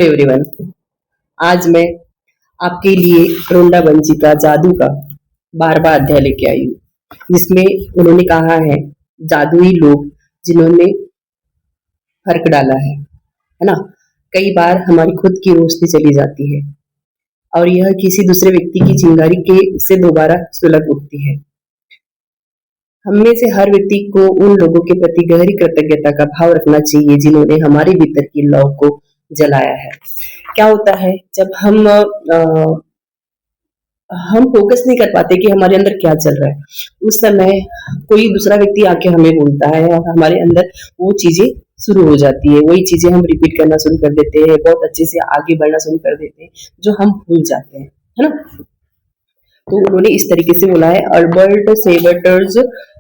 Everyone, आज मैं आपके लिए रोंडा बंजी का जादू का 12वां अध्याय लेके आई हूँ, जिसमें उन्होंने कहा है जादुई लोग जिन्होंने फर्क डाला है ना। कई बार हमारी खुद की रोशनी चली जाती है और यह किसी दूसरे व्यक्ति की चिंगारी के से दोबारा सुलग उठती है। हम में से हर व्यक्ति को उन लोगों के प्रति गहरी कृतज्ञता का भाव रखना चाहिए जिन्होंने हमारे भीतर की लौ को जलाया है। क्या होता है जब हम फोकस नहीं कर पाते कि हमारे अंदर क्या चल रहा है, उस समय कोई दूसरा व्यक्ति आके हमें बोलता है और हमारे अंदर वो चीजें शुरू हो जाती है। वही चीजें हम रिपीट करना शुरू कर देते हैं, बहुत अच्छे से आगे बढ़ना शुरू कर देते हैं, जो हम भूल जाते हैं, है ना। तो उन्होंने इस तरीके से बोला है, अल्बर्ट सेवटर्स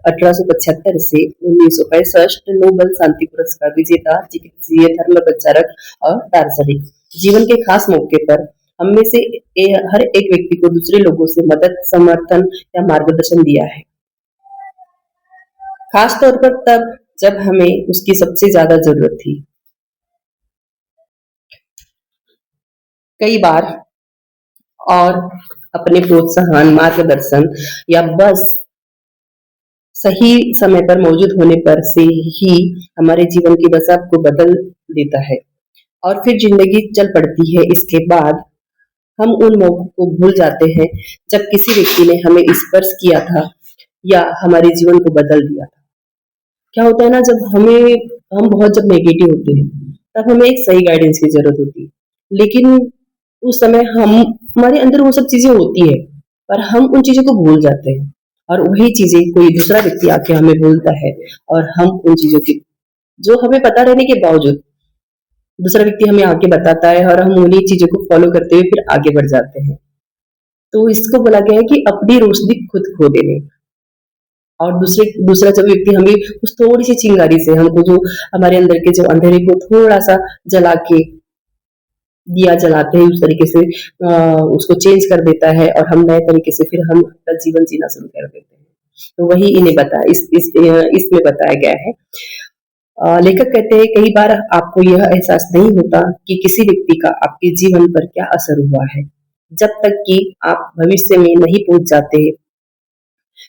1875 से 1965 नोबेल शांति पुरस्कार विजेता, चिकित्सीय धर्म प्रचारक और दार्शनिक। जीवन के खास मौके पर हम में से हर एक व्यक्ति को दूसरे लोगों से मदद, समर्थन या मार्गदर्शन दिया है, खास तौर पर तब जब हमें उसकी सबसे ज्यादा जरूरत थी। कई बार और अपने प्रोत्साहन, मार्गदर्शन या बस सही समय पर मौजूद होने पर से ही हमारे जीवन की दशा को बदल देता है और फिर जिंदगी चल पड़ती है। इसके बाद हम उन मौकों को भूल जाते हैं जब किसी व्यक्ति ने हमें स्पर्श किया था या हमारे जीवन को बदल दिया था। क्या होता है ना, हम बहुत जब नेगेटिव होते हैं तब हमें एक सही गाइडेंस की जरूरत होती है, लेकिन उस समय हमारे अंदर वो सब चीजें होती है पर हम उन चीजों को भूल जाते हैं और वही चीजें कोई दूसरा व्यक्ति आके हमें बोलता है और हम उन चीजों की, जो हमें पता रहने के बावजूद दूसरा व्यक्ति हमें आके बताता है और हम उन्हीं चीजों को फॉलो करते हुए फिर आगे बढ़ जाते हैं। तो इसको बोला गया है कि अपनी रोशनी खुद खो देने, और दूसरा जब व्यक्ति हमें उस थोड़ी सी चिंगारी से हमको, जो हमारे अंदर के जो अंधेरे को थोड़ा सा जला के दिया जलाते हैं, उस तरीके से उसको चेंज कर देता है और हम नए तरीके से फिर हम अपना जीवन जीना शुरू कर देते हैं। तो वही इन्हें बताया, इसमें बताया गया है। लेखक कहते हैं, कई बार आपको यह एहसास नहीं होता कि किसी व्यक्ति का आपके जीवन पर क्या असर हुआ है, जब तक कि आप भविष्य में नहीं पहुंच जाते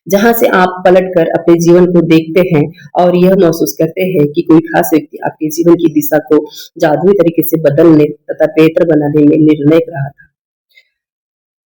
जहां से आप पलटकर अपने जीवन को देखते हैं और यह महसूस करते हैं कि कोई खास व्यक्ति आपके जीवन की दिशा को जादुई तरीके से बदलने तथा बेहतर बनाने में निर्णायक रहा था।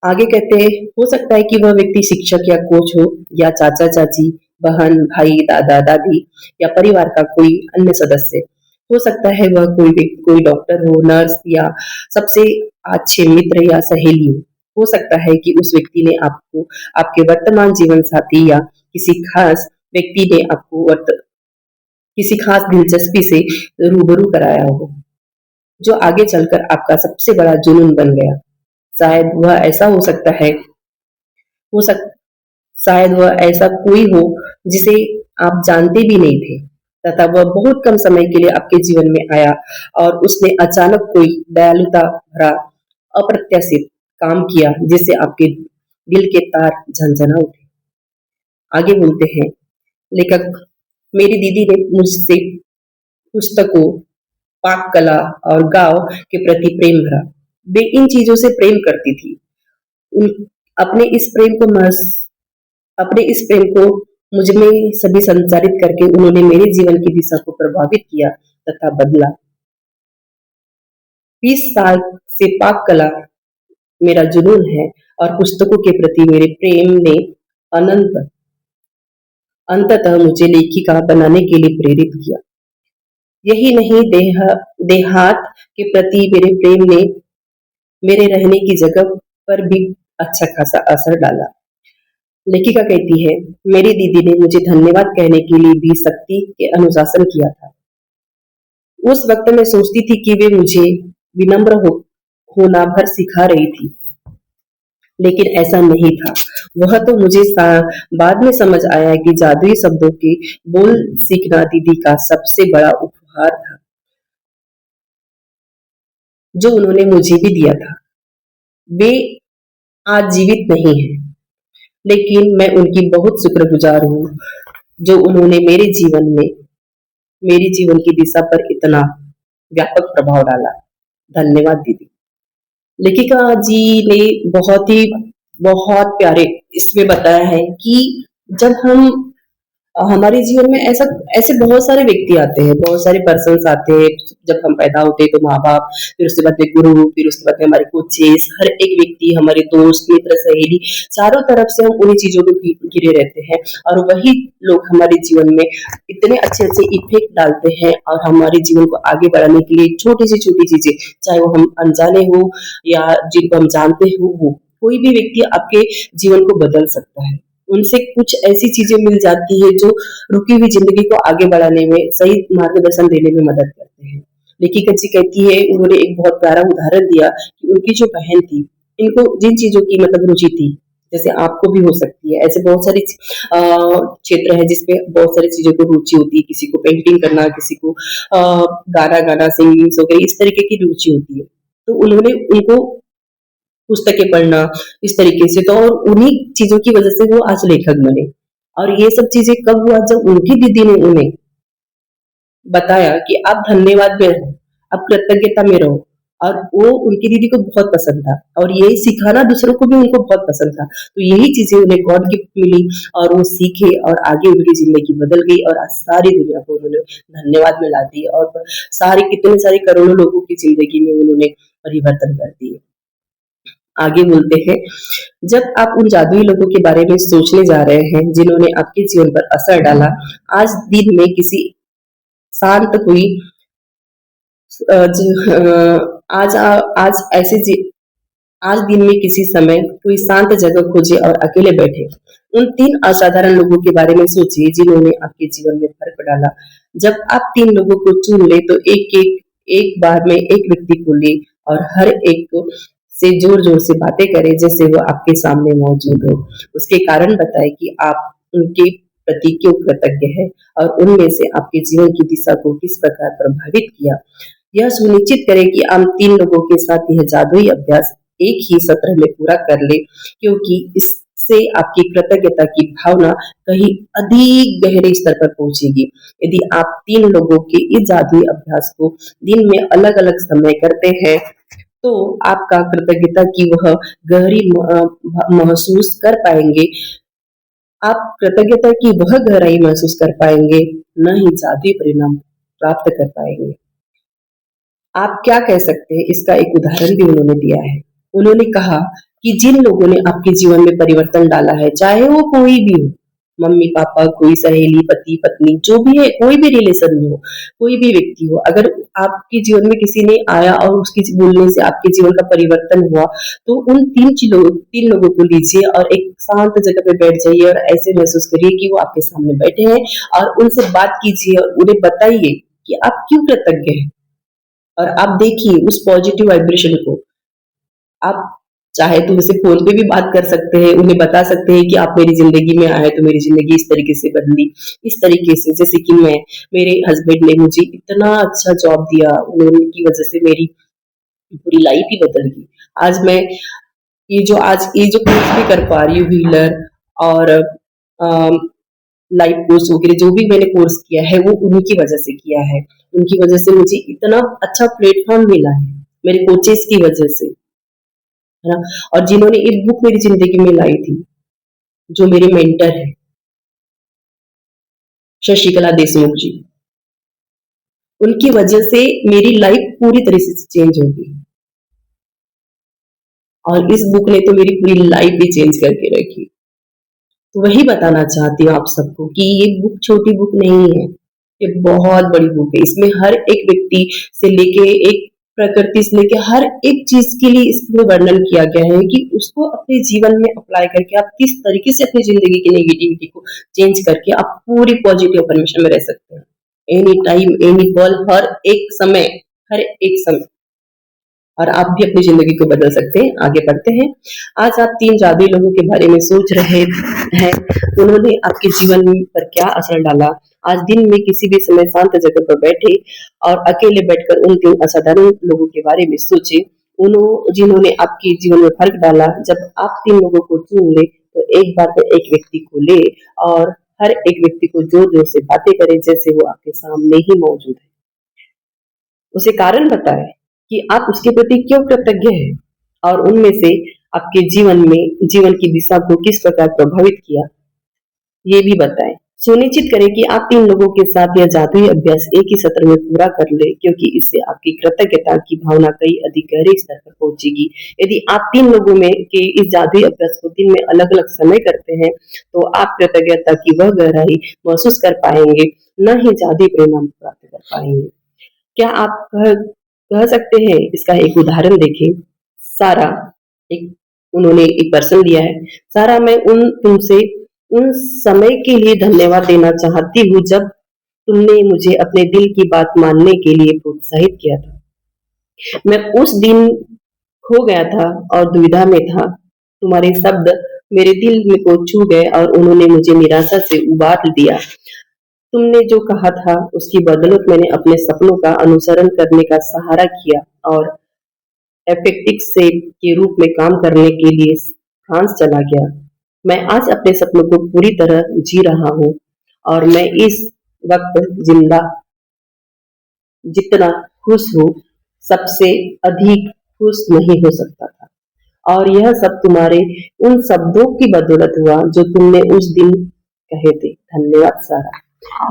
आगे कहते हैं, हो सकता है कि वह व्यक्ति शिक्षक या कोच हो, या चाचा चाची, बहन, भाई, दादा दादी, या परिवार का कोई अन्य सदस्य। हो सकता है वह कोई डॉक्टर हो, नर्स, या सबसे अच्छे मित्र या सहेली हो सकता है कि उस व्यक्ति ने आपको आपके वर्तमान जीवन साथी या किसी खास व्यक्ति ने आपको किसी खास दिलचस्पी से रूबरू कराया हो, जो आगे चलकर आपका सबसे बड़ा जुनून बन गया। शायद वह ऐसा हो सकता है, हो सक शायद वह ऐसा कोई हो जिसे आप जानते भी नहीं थे, तथा वह बहुत कम समय के लिए आपके जीवन में आया और उसने अचानक कोई दयालुता भरा अप्रत्याशित काम किया जिससे आपके दिल के तार झंझना उठे। आगे बोलते हैं लेखक, मेरी दीदी ने मुझसे पुस्तकों, पाक कला और गांव के प्रति प्रेम भरा। वे इन चीजों से प्रेम करती थी। उन अपने इस प्रेम को मुझ में सभी संचारित करके उन्होंने मेरे जीवन की दिशा को प्रभावित किया तथा बदला। 20 साल से पाक कला मेरा जुनून है और पुस्तकों के प्रति मेरे प्रेम ने अंततः मुझे लेखिका बनाने के लिए प्रेरित किया। यही नहीं, देहात के प्रति मेरे प्रेम ने मेरे रहने की जगह पर भी अच्छा खासा असर डाला। लेखिका कहती है, मेरी दीदी ने मुझे धन्यवाद कहने के लिए भी सख्ती के अनुशासन किया था। उस वक्त मैं सोचती थी कि वे मुझे विनम्र होना भर सिखा रही थी, लेकिन ऐसा नहीं था। वह तो मुझे बाद में समझ आया कि जादुई शब्दों के बोल सीखना दीदी का सबसे बड़ा उपहार था, जो उन्होंने मुझे भी दिया था। वे आज जीवित नहीं हैं, लेकिन मैं उनकी बहुत शुक्रगुजार हूँ, जो उन्होंने मेरे जीवन की दिशा पर इतना व्यापक प्रभाव डाला। धन्यवाद दीदी। लेखिका जी ने बहुत प्यारे इसमें बताया है कि जब हम हमारे जीवन में ऐसा ऐसे बहुत सारे व्यक्ति आते हैं, बहुत सारे पर्सन्स आते हैं। जब हम पैदा होते हैं तो माँ बाप, फिर उसके बाद में गुरु, फिर उसके बाद में हमारे कोचेस, हर एक व्यक्ति, हमारे दोस्त मित्र सहेली, चारों तरफ से हम उन्हीं चीजों में घिरे रहते हैं। और वही लोग हमारे जीवन में इतने अच्छे अच्छे इफेक्ट डालते हैं और हमारे जीवन को आगे बढ़ाने के लिए छोटी सी छोटी चीजें, चाहे वो हम अनजाने हो या जिनको हम जानते हो, वो कोई भी व्यक्ति आपके जीवन को बदल सकता है। उनसे कुछ ऐसी चीजें मिल जाती है जो रुकी हुई जिंदगी को आगे बढ़ाने में, सही मार्गदर्शन देने में मदद करते हैं। लेखिका जी कहती है, उन्होंने एक बहुत प्यारा उदाहरण दिया कि उनकी जो बहन थी, इनको जिन चीजों की मतलब रुचि थी, जैसे आपको भी हो सकती है, ऐसे बहुत सारे क्षेत्र है जिसपे बहुत सारी चीजों को रुचि होती है। किसी को पेंटिंग करना, किसी को गाना गाना, सिंगिंग वगैरह, इस तरीके की रुचि होती है। तो उन्होंने उनको पुस्तकें पढ़ना, इस तरीके से, तो और उन्हीं चीजों की वजह से वो आज लेखक बने। और ये सब चीजें कब हुआ, जब उनकी दीदी ने उन्हें बताया कि आप धन्यवाद में रहो, आप कृतज्ञता में रहो। और वो उनकी दीदी को बहुत पसंद था और ये सिखाना दूसरों को भी उनको बहुत पसंद था। तो यही चीजें उन्हें गॉड गिफ्ट मिली और वो सीखे और आगे उनकी जिंदगी बदल गई और आज सारी दुनिया को उन्होंने धन्यवाद में ला दी और सारे कितने सारे करोड़ों लोगों की जिंदगी में उन्होंने परिवर्तन कर दिए। आगे बोलते हैं, जब आप उन जादुई लोगों के बारे में सोचने जा रहे हैं जिन्होंने आपके जीवन पर असर डाला, आज दिन में किसी शांत हुई आज आज ऐसे आज दिन में किसी समय कोई शांत जगह खोजे और अकेले बैठे उन तीन असाधारण लोगों के बारे में सोचिए जिन्होंने आपके जीवन में फर्क डाला। जब आप तीन लोगों को चुन ले तो एक बार में एक व्यक्ति को ले और हर एक से जोर जोर से बातें करें जैसे वो आपके सामने मौजूद हो। उसके कारण बताएं कि आप उनके प्रति क्यों कृतज्ञ है और उनमें से आपके जीवन की दिशा को किस प्रकार प्रभावित किया। यह सुनिश्चित करें कि हम तीन लोगों के साथ यह जादुई अभ्यास एक ही सत्र में पूरा कर ले, क्योंकि इससे आपकी कृतज्ञता की भावना कहीं अधिक गहरे स्तर पर पहुंचेगी। यदि आप तीन लोगों के इस जादुई अभ्यास को दिन में अलग अलग समय करते हैं तो आपका कृतज्ञता की वह गहरी महसूस कर पाएंगे। आप कृतज्ञता की वह गहराई महसूस कर पाएंगे, न ही जादुई परिणाम प्राप्त कर पाएंगे। आप क्या कह सकते हैं, इसका एक उदाहरण भी उन्होंने दिया है। उन्होंने कहा कि जिन लोगों ने आपके जीवन में परिवर्तन डाला है, चाहे वो कोई भी हो, मम्मी पापा, कोई सहेली, पति पत्नी, जो भी है, कोई भी रिलेशन में हो, कोई भी व्यक्ति हो, अगर आपके जीवन में किसी ने आया और उसके बोलने से आपके जीवन का परिवर्तन हुआ, तो उन तीन लोगों को लीजिए और एक शांत जगह पे बैठ जाइए और ऐसे महसूस करिए कि वो आपके सामने बैठे हैं और उनसे बात कीजिए और उन्हें बताइए कि आप क्यों कृतज्ञ हैं। और आप देखिए उस पॉजिटिव वाइब्रेशन को। आप चाहे तो उनसे फोन पे भी बात कर सकते हैं, उन्हें बता सकते हैं कि आप मेरी जिंदगी में आए तो मेरी जिंदगी इस तरीके से बदली, इस तरीके से, जैसे कि मेरे हस्बैंड ने मुझे इतना अच्छा जॉब दिया, उनकी वजह से मेरी पूरी लाइफ ही बदल गई। आज मैं ये जो कोर्स भी कर पा रही हूँ, व्हीलर और लाइफ कोर्स वगैरह जो भी मैंने कोर्स किया है वो उन्हीं की वजह से किया है। उनकी वजह से मुझे इतना अच्छा प्लेटफॉर्म मिला है, मेरे कोचेस की वजह से, है ना। और जिन्होंने एक बुक मेरी जिंदगी में लाई थी, जो मेरे मेंटर है, शशिकला देशमुख जी, उनकी वजह से मेरी लाइफ पूरी तरह से चेंज हो गई। और इस बुक ने तो मेरी पूरी लाइफ भी चेंज करके रखी। तो वही बताना चाहती हूँ आप सबको कि ये बुक छोटी बुक नहीं है, ये बहुत बड़ी बुक है। इसमें हर एक व्यक्ति से लेके एक प्रकृति से लेके हर एक चीज के लिए इसमें वर्णन किया गया है कि उसको अपने जीवन में अप्लाई करके आप किस तरीके से अपनी जिंदगी की नेगेटिविटी को चेंज करके आप पूरी पॉजिटिव परमिशन में रह सकते हैं, एनी टाइम, एनी पल, हर एक समय। और आप भी अपनी जिंदगी को बदल सकते हैं। आगे बढ़ते हैं। आज आप तीन जादुई लोगों के बारे में सोच रहे हैं, उन्होंने आपके जीवन पर क्या असर डाला। आज दिन में किसी भी समय शांत जगह पर बैठे और अकेले बैठकर उन तीन असाधारण लोगों के बारे में सोचे, जिन्होंने आपके जीवन में फर्क डाला। जब आप तीन लोगों को चुन ले तो एक बार में एक व्यक्ति को ले और हर एक व्यक्ति को जोर जोर से बातें करें जैसे वो आपके सामने ही मौजूद है। उसे कारण बताएं कि आप उसके प्रति क्यों कृतज्ञ हैं और उनमें से आपके जीवन की दिशा को किस प्रकार प्रभावित किया, ये भी बताएं। सुनिश्चित करें कि आप 3 लोगों के साथ यह जादुई अभ्यास एक ही सत्र में पूरा कर लें, क्योंकि इससे आपकी कृतज्ञता की भावना कई अधिक गहरे स्तर पर पहुंचेगी। यदि आप 3 लोगों में के इस जादुई अभ्यास को दिन में अलग-अलग समय करते हैं, तो आप कृतज्ञता की वह गहराई महसूस कर पाएंगे, न ही जादुई परिणाम प्राप्त कर पाएंगे। क्या आप कह सकते हैं, इसका एक उदाहरण देखें। सारा, एक उन्होंने एक पर्सन दिया है। सारा, मैं तुमसे उन समय के लिए धन्यवाद देना चाहती हूँ जब तुमने मुझे अपने दिल की बात मानने के लिए प्रोत्साहित किया था। मैं उस दिन खो गया था और दुविधा में था। तुम्हारे शब्द मेरे दिल में को छू गए और उन्होंने मुझे निराशा से उबार दिया। तुमने जो कहा था उसकी बदौलत मैंने अपने सपनों का अनुसरण करने का सहारा किया और एपेक्टिक्स से के रूप में काम करने के लिए फ्रांस चला गया। मैं आज अपने सपनों को पूरी तरह जी रहा हूँ और मैं इस वक्त जिंदा जितना खुश हूँ, सबसे अधिक खुश नहीं हो सकता था। और यह सब तुम्हारे उन शब्दों की बदौलत हुआ जो तुमने उस दिन कहे थे। धन्यवाद सारा।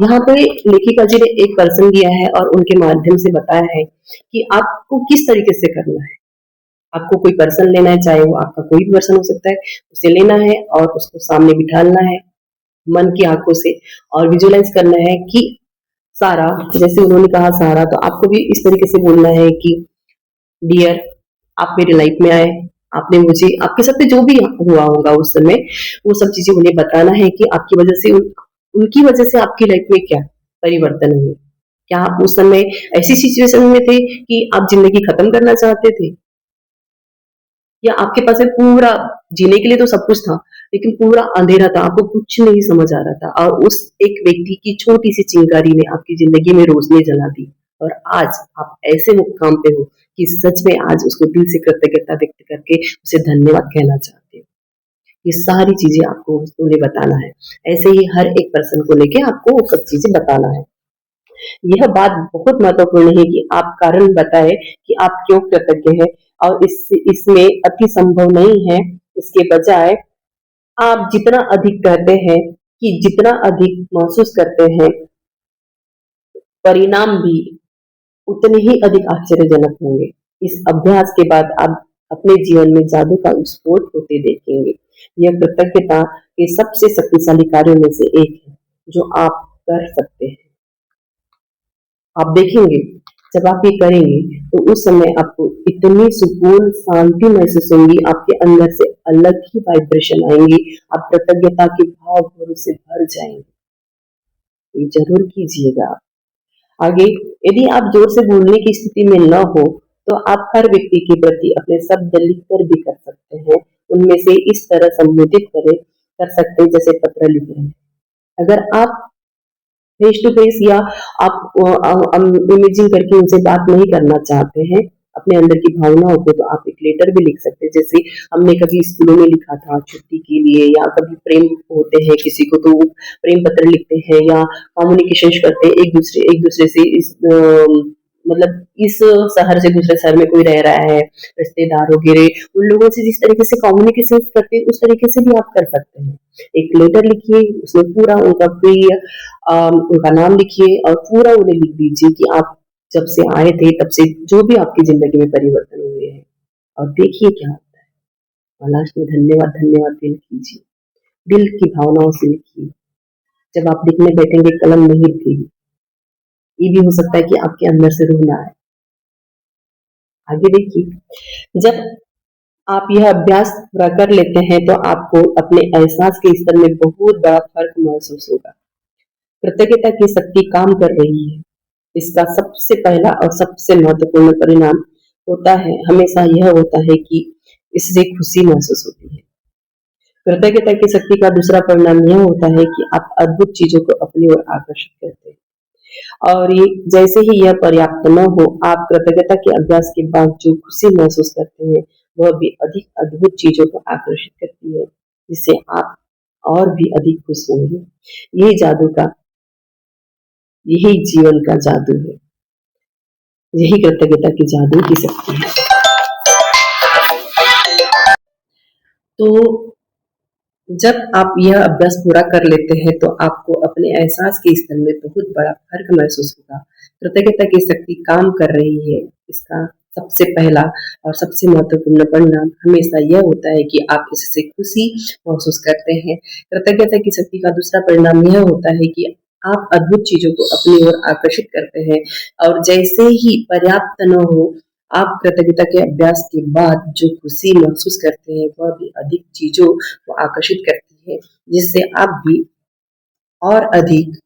यहाँ पे लेखिका जी ने एक पर्सन दिया है और उनके माध्यम से बताया है कि आपको किस तरीके से करना है। आपको कोई पर्सन लेना है, चाहे वो आपका कोई भी पर्सन हो सकता है, उसे लेना है और उसको सामने बिठाना है मन की आंखों से और विजुअलाइज करना है कि सारा, जैसे उन्होंने कहा सारा, तो आपको भी इस तरीके से बोलना है कि डियर, आप मेरी लाइफ में आए, आपने मुझे आपके साथ जो भी हुआ होगा उस समय वो सब चीजें उन्हें बताना है कि आपकी वजह से उनकी वजह से आपकी लाइफ में क्या परिवर्तन हुए। क्या आप उस समय ऐसी सिचुएशन में थे कि आप जिंदगी खत्म करना चाहते थे, या आपके पास में पूरा जीने के लिए तो सब कुछ था लेकिन पूरा अंधेरा था, आपको कुछ नहीं समझ आ रहा था और उस एक व्यक्ति की छोटी सी चिंगारी ने आपकी जिंदगी में रोशनी जला दी और आज आप ऐसे मुकाम पे हो कि सच में आज उसको दिल से कृतज्ञता व्यक्त करके उसे धन्यवाद कहना चाहते हो। ये सारी चीजें आपको उन्हें बताना है। ऐसे ही हर एक पर्सन को लेके आपको वो सब चीजें बताना है। यह बात बहुत महत्वपूर्ण है कि आप कारण बताएं कि आप क्यों कृतज्ञ हैं और इसमें अति संभव नहीं है। इसके बजाय आप जितना अधिक कहते हैं कि जितना अधिक महसूस करते हैं, परिणाम भी उतने ही अधिक आश्चर्यजनक होंगे। इस अभ्यास के बाद आप अपने जीवन में जादू का विस्फोट होते देखेंगे। यह कृतज्ञता के सबसे शक्तिशाली कार्यों में से एक है जो आप कर सकते हैं। आप देखेंगे जब आप ये करेंगे तो उस समय आपको इतनी सुकून शांति महसूस होगी, आपके अंदर से अलग ही वाइब्रेशन आएंगी, आप कृतज्ञता के भाव से भर जाएंगे। ये जरूर कीजिएगा। आगे, यदि आप जोर से बोलने की स्थिति में न हो तो आप हर व्यक्ति के प्रति अपने शब्द लिखकर भी कर सकते हैं। उनमें से इस तरह संबोधित कर सकते हैं जैसे पत्र लिख रहे हैं। अगर आप फेस टू फेस या आप इमेजिंग करके उनसे बात नहीं करना चाहते हैं अपने अंदर की भावनाओं को, तो आप एक लेटर भी लिख सकते हैं। जैसे हमने कभी स्कूलों में लिखा था छुट्टी के लिए, या कभी प्रेम होते हैं किसी को तो वो प्रेम पत्र लिखते हैं या कम्युनिकेशन करते हैं एक दूसरे से। मतलब इस शहर से दूसरे शहर में कोई रह रहा है, रिश्तेदार वगैरह, उन लोगों से जिस तरीके से कम्युनिकेशन करते हैं उस तरीके से भी आप कर सकते हैं। एक लेटर लिखिए, उसमें पूरा उनका प्रिय उनका नाम लिखिए और पूरा उन्हें लिख दीजिए कि आप जब से आए थे तब से जो भी आपकी जिंदगी में परिवर्तन हुए हैं, और देखिए क्या होता है। और लास्ट में धन्यवाद धन्यवाद दिल कीजिए, दिल की भावनाओं से लिखिए। जब आप लिखने बैठेंगे कलम नहीं रुकेगी। ये भी हो सकता है कि आपके अंदर से रोना आए। आगे देखिए, जब आप यह अभ्यास पूरा कर लेते हैं तो आपको अपने एहसास के स्तर में बहुत बड़ा फर्क महसूस होगा। कृतज्ञता की शक्ति काम कर रही है। इसका सबसे पहला और सबसे महत्वपूर्ण परिणाम होता है हमेशा यह होता है कि इससे खुशी महसूस होती है। कृतज्ञता की शक्ति का दूसरा परिणाम यह होता है कि आप अद्भुत चीजों को अपनी ओर आकर्षित करते हैं, और ये जैसे ही यह पर्याप्त न हो, आप कृतज्ञता के अभ्यास के बाद जो खुशी महसूस करते हैं वह भी अधिक अद्भुत चीजों को आकर्षित करती है, जिससे आप और भी अधिक खुश होंगे। यही जादू का यही जीवन का जादू है। यही कृतज्ञता की जादू की शक्ति है। तो जब आप यह अभ्यास पूरा कर लेते हैं तो आपको अपने एहसास के स्तर में बहुत बड़ा फर्क महसूस होगा। कृतज्ञता की शक्ति काम कर रही है, इसका सबसे पहला और सबसे महत्वपूर्ण परिणाम हमेशा यह होता है कि आप इससे खुशी महसूस करते हैं। कृतज्ञता की शक्ति का दूसरा परिणाम यह होता है कि आप अद्भुत चीजों को अपनी ओर आकर्षित करते हैं और जैसे ही पर्याप्त न हो, आप कृतज्ञता के अभ्यास के बाद जो खुशी महसूस करते हैं वह भी अधिक चीजों को आकर्षित करती है, जिससे आप भी और अधिक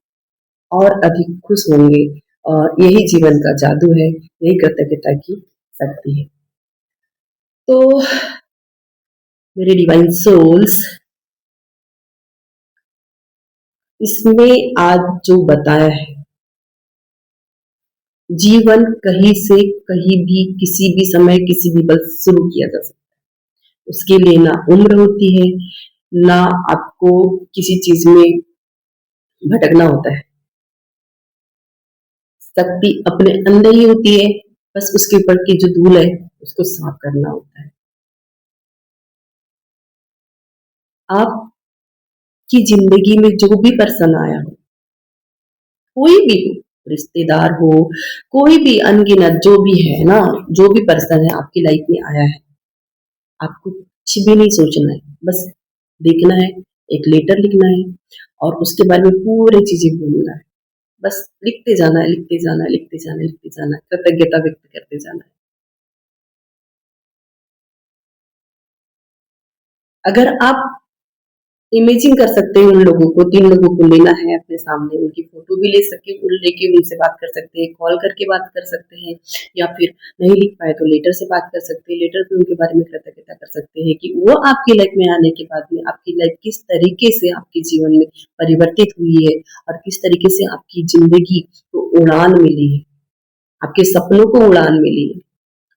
और अधिक खुश होंगे। और यही जीवन का जादू है, यही कृतज्ञता की शक्ति है। तो मेरे डिवाइन सोल्स, इसमें आज जो बताया है, जीवन कहीं से कहीं भी किसी भी समय किसी भी पल शुरू किया जा सकता है। उसके लिए ना उम्र होती है, ना आपको किसी चीज में भटकना होता है। शक्ति अपने अंदर ही होती है, बस उसके ऊपर की जो धूल है उसको साफ करना होता है। आपकी जिंदगी में जो भी पर्सन आया हो, कोई भी हो, रिश्तेदार हो, कोई भी अनगिनत जो भी है ना, जो भी पर्सन है आपकी लाइफ में आया है, आपको कुछ भी नहीं सोचना है, बस देखना है, एक लेटर लिखना है और उसके बारे में पूरी चीजें बोलना है। बस लिखते जाना है, लिखते जाना है, लिखते जाना है, लिखते जाना है, कृतज्ञता व्यक्त करते जाना है। अगर आप इमेजिन कर सकते हैं उन लोगों को, 3 लोगों को लेना है अपने सामने, उनकी फोटो भी ले सके, लेके उनसे बात कर सकते हैं, कॉल करके बात कर सकते हैं, या फिर नहीं लिख पाए तो लेटर से बात कर सकते हैं। लेटर पे उनके बारे में कृतज्ञता कर सकते हैं कि वो आपकी लाइफ में आने के बाद में आपकी लाइफ किस तरीके से आपके जीवन में परिवर्तित हुई है और किस तरीके से आपकी जिंदगी को उड़ान मिली है, आपके सपनों को उड़ान मिली है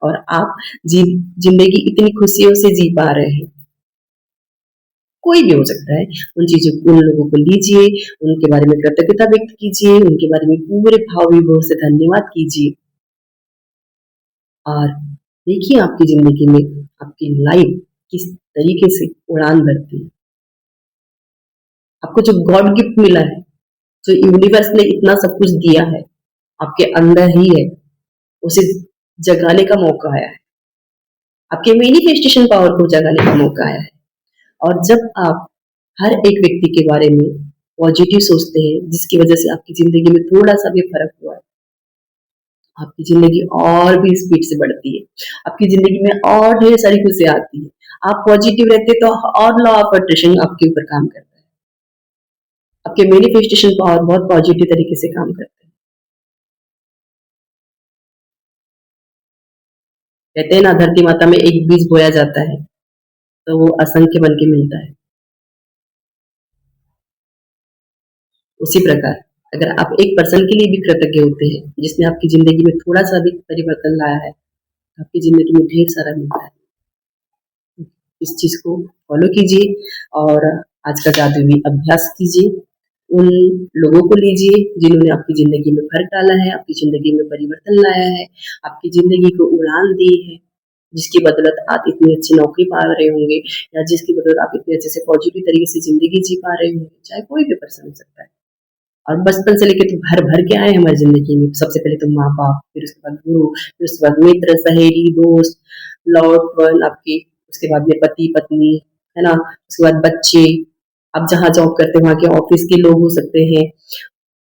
और आप जिंदगी इतनी खुशियों से जी पा रहे हैं। कोई भी हो सकता है, उन लोगों को लीजिए, उनके बारे में कृतज्ञता व्यक्त कीजिए, उनके बारे में पूरे भाव विभोर से धन्यवाद कीजिए और देखिए आपकी जिंदगी में आपकी लाइफ किस तरीके से उड़ान भरती है। आपको जो गॉड गिफ्ट मिला है, जो यूनिवर्स ने इतना सब कुछ दिया है, आपके अंदर ही है, उसे जगाने का मौका आया है, आपके मैनिफेस्टेशन पावर को जगाने का मौका आया है। और जब आप हर एक व्यक्ति के बारे में पॉजिटिव सोचते हैं, जिसकी वजह से आपकी जिंदगी में थोड़ा सा भी फर्क हुआ है, आपकी जिंदगी और भी स्पीड से बढ़ती है, आपकी जिंदगी में और ढेर सारी खुशियां आती है। आप पॉजिटिव रहते तो और लॉ ऑफ अट्रैक्शन आपके ऊपर काम करता है, आपके मैनिफेस्टेशन पावर बहुत पॉजिटिव तरीके से काम करते हैं। कहते हैं ना, धरती माता में एक बीज बोया जाता है तो वो असंख्य बन के मिलता है। उसी प्रकार अगर आप एक पर्सन के लिए भी कृतज्ञ होते हैं जिसने आपकी जिंदगी में थोड़ा सा भी परिवर्तन लाया है, आपकी जिंदगी में ढेर सारा मिलता है। इस चीज को फॉलो कीजिए और आज का जादुई अभ्यास कीजिए। उन लोगों को लीजिए जिन्होंने आपकी जिंदगी में फर्क डाला है, आपकी जिंदगी में परिवर्तन लाया है, आपकी जिंदगी को उड़ान दी है, जिसकी बदौलत आप इतनी अच्छी नौकरी पा रहे होंगे या जिसकी बदौलत आप इतने अच्छे से पॉजिटिव तरीके से जिंदगी जी पा रहे होंगे, चाहे कोई भी पर्सन हो सकता है। और बचपन से लेके तो भर भर के आए हमारी जिंदगी में। सबसे पहले तो माँ बाप, फिर उसके बाद गुरु, फिर उसके बाद मित्र, सहेली, दोस्त, लॉर्ड वन आपके, उसके बाद में पति पत्नी, है ना, उसके बाद बच्चे, आप जहाँ जॉब करते हैं वहाँ के ऑफिस के लोग हो सकते हैं,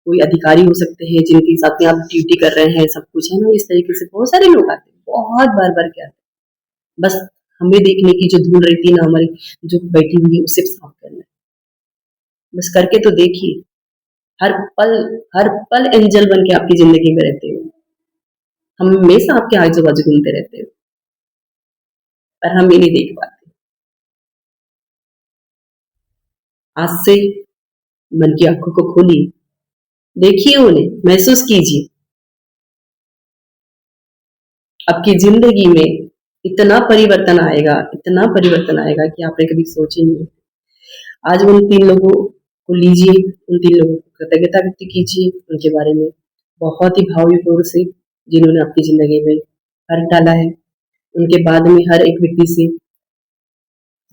कोई अधिकारी हो सकते हैं जिनके साथ में आप ड्यूटी कर रहे हैं, सब कुछ है ना। इस तरीके से बहुत सारे लोग आते हैं, बहुत बार बार के आते हैं। बस हमें देखने की जो धूल रहती है ना हमारी जो बैठी हुई है उसे साफ करना है। बस करके तो देखिए, हर पल हर पल एंजल बन के आपकी जिंदगी में रहते हो। हम हमेशा आपके आजू बाजू घूमते रहते हो पर हम ये नहीं देख पाते। आज से मन की आंखों को खोलिए, देखिए उन्हें, महसूस कीजिए। आपकी जिंदगी में इतना परिवर्तन आएगा, इतना परिवर्तन आएगा कि आपने कभी सोचे नहीं। आज उन 3 लोगों को लीजिए, उन 3 लोगों को कृतज्ञता व्यक्त कीजिए, उनके बारे में बहुत ही भावपूर्ण से जिन्होंने आपकी ज़िंदगी में फर्क डाला है। उनके बाद में हर एक व्यक्ति से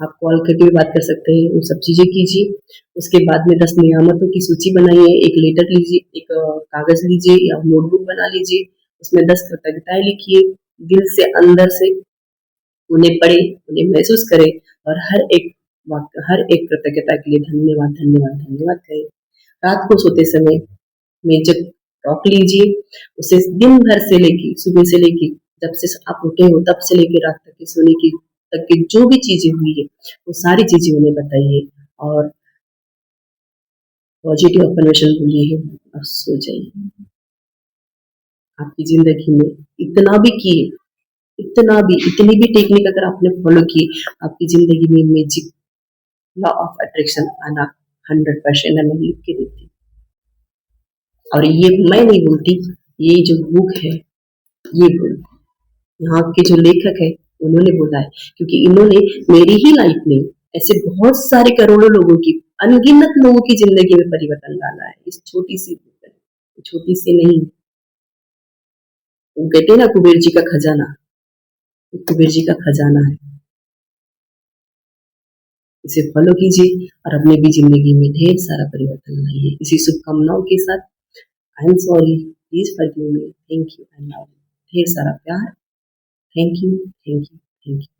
आप कॉल करके भी बात कर सकते हैं, वो सब चीज़ें कीजिए। उसके बाद में 10 नियामतों की सूची बनाइए, एक लेटर लीजिए, एक कागज़ लीजिए या नोटबुक बना लीजिए, उसमें 10 कृतज्ञताएँ लिखिए, दिल से अंदर से उन्हें पढ़ें, उन्हें महसूस करें और हर एक कृतज्ञता के लिए धन्यवाद, धन्यवाद, धन्यवाद कहें। रात को सोते समय मेजर टॉक लीजिए, उसे दिन भर से लेके सुबह से लेके जब से आप उठे हो तब से लेके रात तक के सोने की तक की जो भी चीजें हुई है वो सारी चीजें उन्हें बताइए और पॉजिटिव अफर्मेशन बोलिए और सो जाइए। आपकी जिंदगी में इतना भी किए, इतना भी इतनी भी टेक्निक अगर आपने फॉलो की, आपकी जिंदगी में मैजिक लॉ ऑफ अट्रैक्शन आना 100% मैं लिख के देती। और ये मैं नहीं बोलती, ये जो बुक है ये बोल यहाँ के जो लेखक है उन्होंने बोला है, क्योंकि इन्होंने मेरी ही लाइफ में ऐसे बहुत सारे करोड़ों लोगों की, अनगिनत लोगों की जिंदगी में परिवर्तन डाला है इस छोटी सी बुक में। छोटी सी नहीं, वो कहते हैं ना कुबेर जी का खजाना, कुबेर जी का खजाना है। इसे फॉलो कीजिए और अपने भी जिंदगी में ढेर सारा परिवर्तन लाइए। इसी शुभकामनाओं के साथ I am sorry, please forgive me, thank you and love, ढेर सारा प्यार, thank you, thank you, thank you.